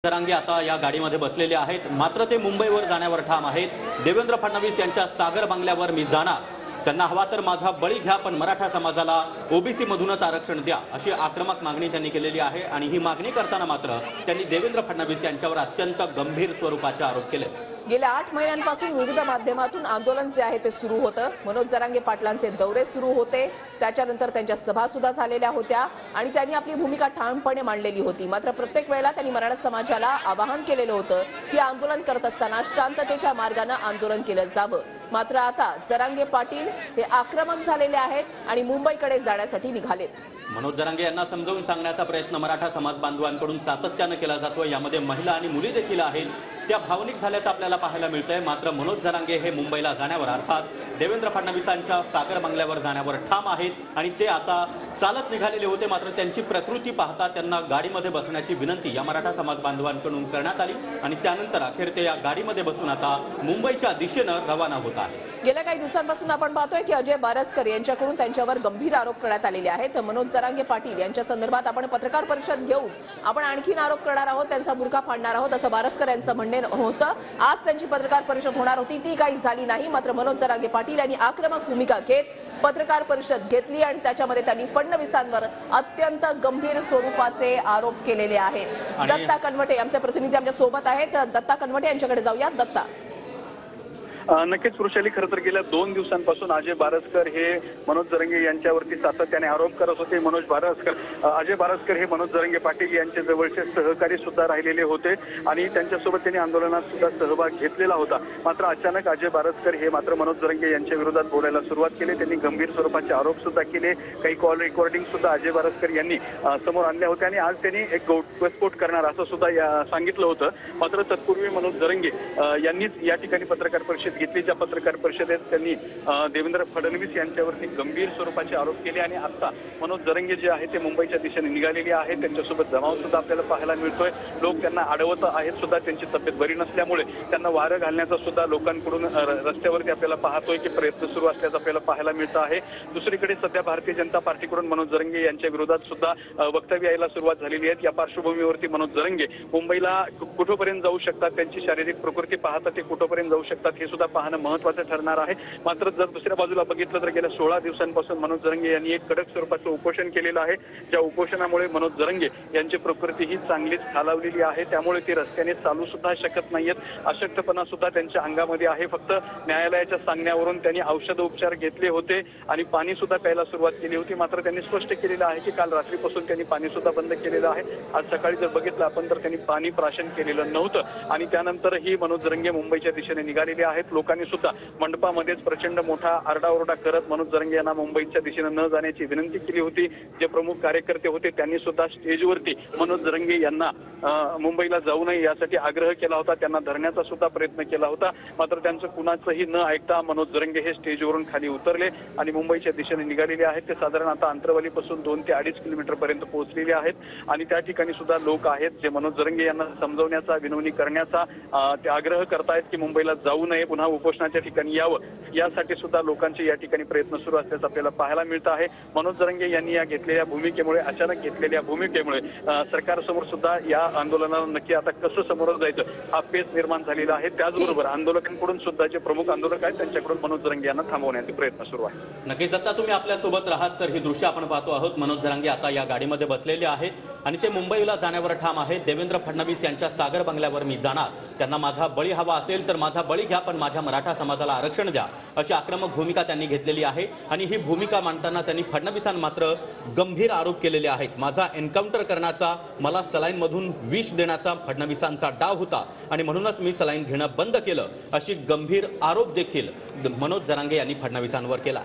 जरांगे आता या गाडीमध्ये बसलेले आहेत, मात्र ते मुंबईवर जाण्यावर ठाम आहेत। देवेंद्र फडणवीस यांच्या सागर बंगल्यावर मी जाणार, त्यांना हवा तर माझा बळी घ्या, पण मराठा समाजाला ओबीसी मधूनच आरक्षण द्या, अशी आक्रमक मागणी त्यांनी केलेली आहे। आणि ही मागणी करताना मात्र त्यांनी देवेंद्र फडणवीस यांच्यावर अत्यंत गंभीर स्वरूपाचे आरोप केले। गेल्या 8 महिन्यांपासून विविध माध्यमातून आंदोलन जे आहे ते सुरू होतं। मनोज जरांगे पाटलांचे दौरे सुरू होते, त्याच्यानंतर त्यांच्या सभा सुद्धा झालेल्या होत्या आणि त्यांनी आपली भूमिका ठामपणे मांडलेली होती। मात्र प्रत्येक वेळेला त्यांनी मराठा समाजाला आवाहन केलेलं होतं की आंदोलन करत असताना शांततेच्या मार्गाने आंदोलन केलं जावं। मात्र आता जरांगे पाटील हे आक्रमक झालेले आहेत आणि मुंबईकडे जाण्यासाठी निघालेत। मनोज जरांगे यांना समजावून सांगण्याचा प्रयत्न मराठा समाज बांधवांकडून सातत्याने केला जातो। यामध्ये महिला आणि मुली देखील आहेत, त्या भावनिक झाल्याचं आपल्याला पाहायला मिळतंय। मात्र मनोज जरांगे हे मुंबईला जाण्यावर अर्थात देवेंद्र फडणवीसांच्या सागर बंगल्यावर जाण्यावर ठाम आहेत आणि ते आता चालत निघालेले होते। मात्र त्यांची प्रकृती पाहता त्यांना गाडीमध्ये बसण्याची विनंती या मराठा समाज बांधवांकडून करण्यात आली आणि त्यानंतर अखेर ते या गाडीमध्ये बसून आता मुंबईच्या दिशेनं रवाना होत आहेत। गेल्या काही दिवसांपासून आपण पाहतोय की अजय बारसकर यांच्याकडून त्यांच्यावर गंभीर आरोप करण्यात आलेले आहेत। मनोज जरांगे पाटील यांच्या संदर्भात आपण पत्रकार परिषद घेऊन आपण आणखीन आरोप करणार आहोत, त्यांचा बुरखा फाडणार आहोत, असं बारसकर यांचं म्हणणे होतं। आज त्यांची पत्रकार परिषद होणार होती, ती काही झाली नाही। मात्र मनोज जरांगे पाटील यांनी आक्रमक भूमिका घेत पत्रकार परिषद घेतली आणि त्याच्यामध्ये त्यांनी फडणवीसांवर अत्यंत गंभीर स्वरूपाचे आरोप केलेले आहेत। दत्ता कनवटे आमचे प्रतिनिधी आमच्या सोबत आहेत, दत्ता कनवटे यांच्याकडे जाऊया। दत्ता, नक्कीच वृषाली, खरं तर गेल्या 2 दिवसांपासून अजय बारसकर हे मनोज जरांगे यांच्यावरती सातत्याने आरोप करत होते। अजय बारसकर हे मनोज जरांगे पाटील यांचे जवळचे सहकारी सुद्धा राहिलेले होते आणि त्यांच्यासोबत त्यांनी आंदोलनात सुद्धा सहभाग घेतलेला होता। मात्र अचानक अजय बारसकर हे मात्र मनोज जरांगे यांच्या विरोधात बोलायला सुरुवात केली। त्यांनी गंभीर स्वरूपाचे आरोप सुद्धा केले, काही कॉल रेकॉर्डिंग सुद्धा अजय बारसकर यांनी समोर आणल्या होत्या आणि आज त्यांनी एक गौप्यस्फोट करणार असं सुद्धा सांगितलं होतं। मात्र तत्पूर्वी मनोज जरांगे यांनीच या ठिकाणी पत्रकार परिषद घेतली। ज्या पत्रकार परिषदेत त्यांनी देवेंद्र फडणवीस यांच्यावरती गंभीर स्वरूपाचे आरोप केले आणि आता मनोज जरांगे जे आहे ते मुंबईच्या दिशेने निघालेले आहेत। त्यांच्यासोबत जमाव सुद्धा आपल्याला पाहायला मिळतोय, लोक त्यांना अडवत आहेत सुद्धा। त्यांची तब्येत बरी नसल्यामुळे त्यांना वारं घालण्याचा सुद्धा लोकांकडून रस्त्यावरती आपल्याला पाहतोय की प्रयत्न सुरू असल्याचं आपल्याला पाहायला मिळतं आहे। दुसरीकडे सध्या भारतीय जनता पार्टीकडून मनोज जरांगे यांच्या विरोधात सुद्धा वक्तव्य यायला सुरुवात झालेली आहे। या पार्श्वभूमीवरती मनोज जरांगे मुंबईला कुठपर्यंत जाऊ शकतात, त्यांची शारीरिक प्रकृती पाहता ते कुठपर्यंत जाऊ शकतात हे सुद्धा पाहणं महत्त्वाचं ठरणार आहे। मात्र जर दुसऱ्या बाजूला बघितलं तर गेल्या 16 दिवसांपासून मनोज जरांगे यांनी एक कडक स्वरूपाचं उपोषण केलेलं आहे। ज्या उपोषणामुळे मनोज जरांगे यांची प्रकृती ही चांगलीच खालावलेली आहे, त्यामुळे ते रस्त्याने चालू सुद्धा शकत नाहीयेत। अशक्तपणा सुद्धा त्यांच्या अंगामध्ये आहे। फक्त न्यायालयाच्या सांगण्यावरून त्यांनी औषधोपचार घेतले होते आणि पाणी सुद्धा प्यायला सुरुवात केली होती। मात्र त्यांनी स्पष्ट केलेलं आहे की काल रात्रीपासून त्यांनी पाणी सुद्धा बंद केलेलं आहे। आज सकाळी जर बघितलं आपण तर त्यांनी पाणी प्राशन केलेलं नव्हतं आणि त्यानंतरही मनोज जरांगे मुंबईच्या दिशेने निघालेले आहेत। लोकांनी सुद्धा मंडपामध्येच प्रचंड मोठा आरडाओरडा करत मनोज जरांगे यांना मुंबईच्या दिशेने न जाण्याची विनंती केली होती। जे प्रमुख कार्यकर्ते होते त्यांनी सुद्धा स्टेजवरती मनोज जरांगे यांना मुंबईला जाऊ नये यासाठी आग्रह केला होता, त्यांना धरण्याचा सुद्धा प्रयत्न केला होता। मात्र त्यांचं कुणाचंही न ऐकता मनोज जरांगे हे स्टेजवरून खाली उतरले आणि मुंबईच्या दिशेने निघालेले आहेत। ते साधारण आता अंतरवालीपासून 2 ते 2.5 किलोमीटर पर्यंत पोहोचलेले आहेत आणि त्या ठिकाणी सुद्धा लोक आहेत जे मनोज जरांगे यांना समजवण्याचा, विनवणी करण्याचा ते आग्रह करतायत की मुंबईला जाऊ नये, पुन्हा उपोषणाच्या ठिकाणी यावं, यासाठी सुद्धा लोकांचे या ठिकाणी प्रयत्न सुरू असल्याचं आपल्याला पाहायला मिळतं आहे। मनोज जरांगे यांनी या घेतलेल्या भूमिकेमुळे, अचानक घेतलेल्या भूमिकेमुळे सरकारसमोर सुद्धा या आंदोलनाला नक्की आता कसं समोर जायचं हा पेच निर्माण झालेला आहे। त्याचबरोबर आंदोलकांकडून सुद्धा जे प्रमुख आंदोलक आहेत त्यांच्याकडून मनोज जरांगे यांना थांबवण्याचे प्रयत्न सुरू आहे। नक्कीच दत्ता, तुम्ही आपल्यासोबत राहात तर ही दृश्य आपण पाहतो आहोत। मनोज जरांगे आता या गाडीमध्ये बसलेले आहेत आणि ते मुंबईला जाण्यावर ठाम आहेत। देवेंद्र फडणवीस यांच्या सागर बंगल्यावर मी जाणार, त्यांना माझा बळी हवा असेल तर माझा बळी घ्या, पण माझ्या मराठा समाजाला आरक्षण द्या, अशी आक्रमक भूमिका त्यांनी घेतलेली आहे। आणि ही भूमिका मांडताना त्यांनी फडणवीसांना मात्र गंभीर आरोप केलेले आहेत। माझा एन्काउंटर करण्याचा, मला सलाईनमधून विष देण्याचा फडणवीसांचा डाव होता आणि म्हणूनच मी सलाईन घेणं बंद केलं, अशी गंभीर आरोप देखील मनोज जरांगे यांनी फडणवीसांवर केला।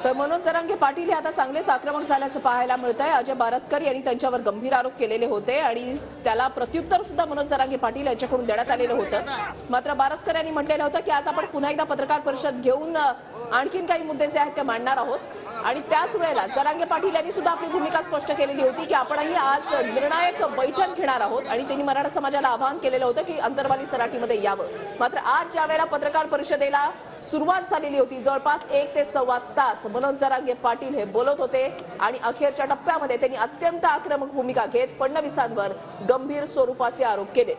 तर मनोज जरांगे पाटील हे आता चांगलेच आक्रमक झाल्याचं पाहायला मिळतंय। अजय बारसकर यांनी त्यांच्यावर गंभीर आरोप केलेले होते आणि त्याला प्रत्युत्तर सुद्धा मनोज जरांगे पाटील यांच्याकडून देण्यात आलेलं होतं। मात्र बारसकर यांनी म्हटलेलं होतं की आज आपण पुन्हा एकदा पत्रकार परिषद घेऊन आणखीन काही मुद्दे जे आहेत ते मांडणार आहोत। आणि त्याच वेळेला जरांगे पाटील यांनी सुद्धा आपली भूमिका स्पष्ट केलेली होती की आपणही आज निर्णायक बैठक घेणार आहोत आणि त्यांनी मराठा समाजाला आवाहन केलेलं होतं की अंतरवाली सराटीमध्ये यावं. मात्र आज ज्या वेळेला पत्रकार परिषदेला सुरुवात झालेली होती, जवळपास 1 ते सव्वा तास मनोज जरांगे पाटील हे बोलत होते आणि अखेरच्या टप्प्यामध्ये त्यांनी अत्यंत आक्रमक भूमिका घेत फडणवीसांवर गंभीर स्वरूपाचे आरोप केले.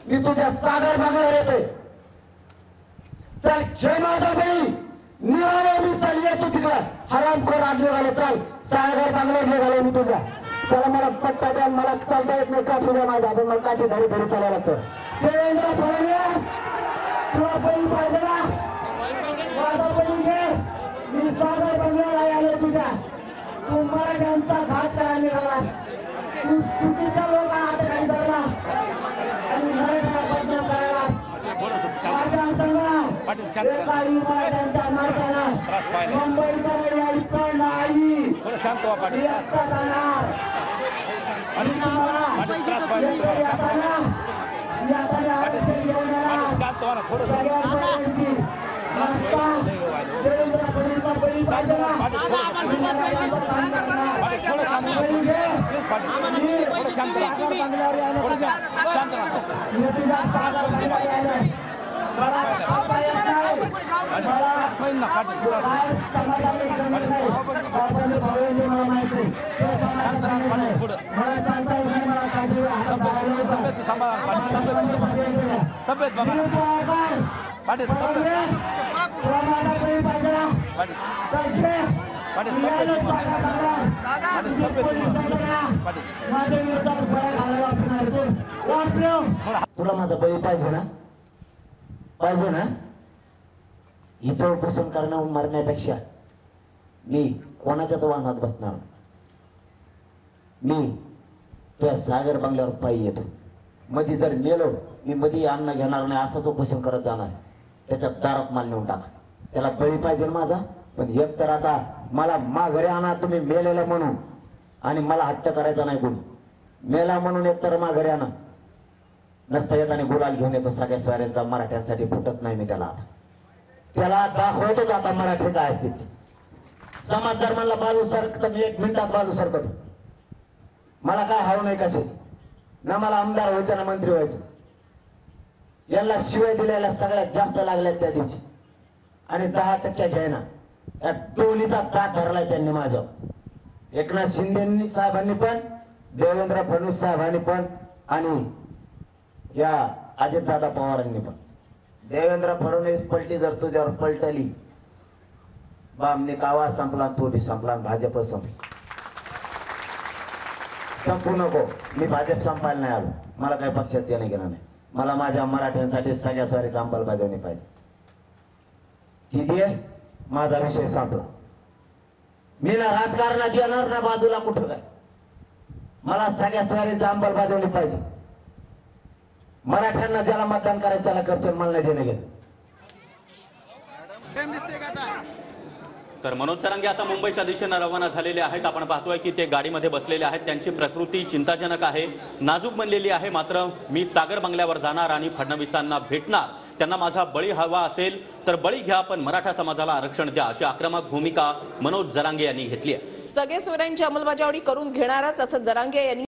मी तुझ्या सागर बंगल्यावर येतोय, चल घे माझा बळी, निघालो मी, चल येतो तिकडे, हरामखोर आग निघालो, चल सागर बंगल्यावर निघालो मी तुझ्या. चला मला पट्टा द्या, मला चालता येत नाही, काठी द्या माझ्या हातात, मला काठी धरी धरी चालायला लागतं. देवेंद्र फडणवीस, तुला बळी पाहिजे ना, माझा बळी घे, मी सागर बंगल्यावर आलो तुझ्या. तू मराठ्यांचा घात करायला निघाला, तू चुकीच्या लोकांना हाताखाली धरला आणि मराठ्याला बदनाम करायला. माझ्या संघ एकाही मराठ्यांच्या माणसाला मुंबईकडे यायचं नाही, मी एकटा जाणार. आणि तुम्हाला येताना आरक्षण घेऊन येणार सगळ्या सोयऱ्यांची. रस्ता देवेंद्र फडणवीसला बळी पाहिजे ना, मी मराठ्यांचं काम करणार. बळी घे, मी सागर बंगल्यावर यायला मी तुझ्या सागर बंगल्यावर यायला. मला थांबा येत नाही, मला काय समाजाला जमत नाही. बाबांनी भावांनी मला माहिती आहे, ते समाजाला जमत नाही. मला चालता येत नाही, मला काठीवर हातात धरायला होतं. माझ्याकडे भावे दिल्या. मी तो आहे काय? फडणवीस, तुला माझा बळी पाहिजे ना? चल घे, मी आलो सागर बंगल्यावर. तुझे पोलीस संघटना माझ्या विरोधात गोळ्या घालायला वापरणार तू वापरू. तुला माझा बळी पाहिजे ना, पाहिजे ना? इथं उपोषण करणं मरण्यापेक्षा मी कोणाच्याच वाहनात बसणार. मी तुझ्या सागर बंगल्यावर पायी येतो. मध्ये जर मेलो, मी मध्ये अन्न घेणार नाही, असंच उपोषण करत जाणार. त्याच्या दारात माल नेऊन टाका. त्याला बळी पाहिजे माझा, पण एक तर आता मला माघारी आणा तुम्ही मेलेलं म्हणून, आणि मला हट्ट करायचा नाही कोणी. मेला म्हणून एक तर माघारी आणा. नसता येताना गुलाल घेऊन येतो सगळ्या स्वाऱ्यांचा, मराठ्यांसाठी फुटत नाही मी त्याला. आता त्याला दाखवतोच आता मराठी काय असते. समाज जर म्हणला बाजू सरकत, मी 1 मिनिटात बाजू सरकतो. मला काय हवं नाही कशाची, ना मला आमदार व्हायचं ना मंत्री व्हायचं. यांना शिवाय दिलेल्या सगळ्यात जास्त लागल्यात त्या दिवशी, आणि 10% घ्यायना. या दोन्हीचा दात धरलाय त्यांनी माझ्यावर. एकनाथ शिंदे साहेबांनी पण, देवेंद्र फडणवीस साहेबांनी पण, आणि या अजितदादा पवारांनी पण. देवेंद्र फडणवीस पलटी जर तुझ्यावर पलटली, बामने कावा संपला, तो बी संपला, भाजप संपली. संपू नको, मी भाजप संपायला नाही आलो. मला काही पक्षात देणं घेणं नाही. मला माझ्या मराठ्यांसाठी सगळ्या स्वारीची अंमलबजावणी पाहिजे. ती दे, माझा विषय संपला. मी ना राजकारणात येणार ना बाजूला कुठं काय. मला सगळ्या स्वारीची अंमलबजावणी पाहिजे. मराठ्यांना ज्याला मतदान करायचं त्याला करते, मला देणं घेणं. तर मनोज जरांगे आता मुंबईच्या दिशेने रवाना झालेले आहेत. आपण पाहतोय की ते गाडीमध्ये बसलेले आहेत. त्यांची प्रकृती चिंताजनक आहे, नाजूक बनलेली आहे. मात्र मी सागर बंगल्यावर जाणार आणि फडणवीसांना भेटणार. त्यांना माझा बळी हवा असेल तर बळी घ्या, पण मराठा समाजाला आरक्षण द्या, अशी आक्रमक भूमिका मनोज जरांगे यांनी घेतली आहे. सगळे सोयऱ्यांची अंमलबजावणी करून घेणारच असं जरांगे यांनी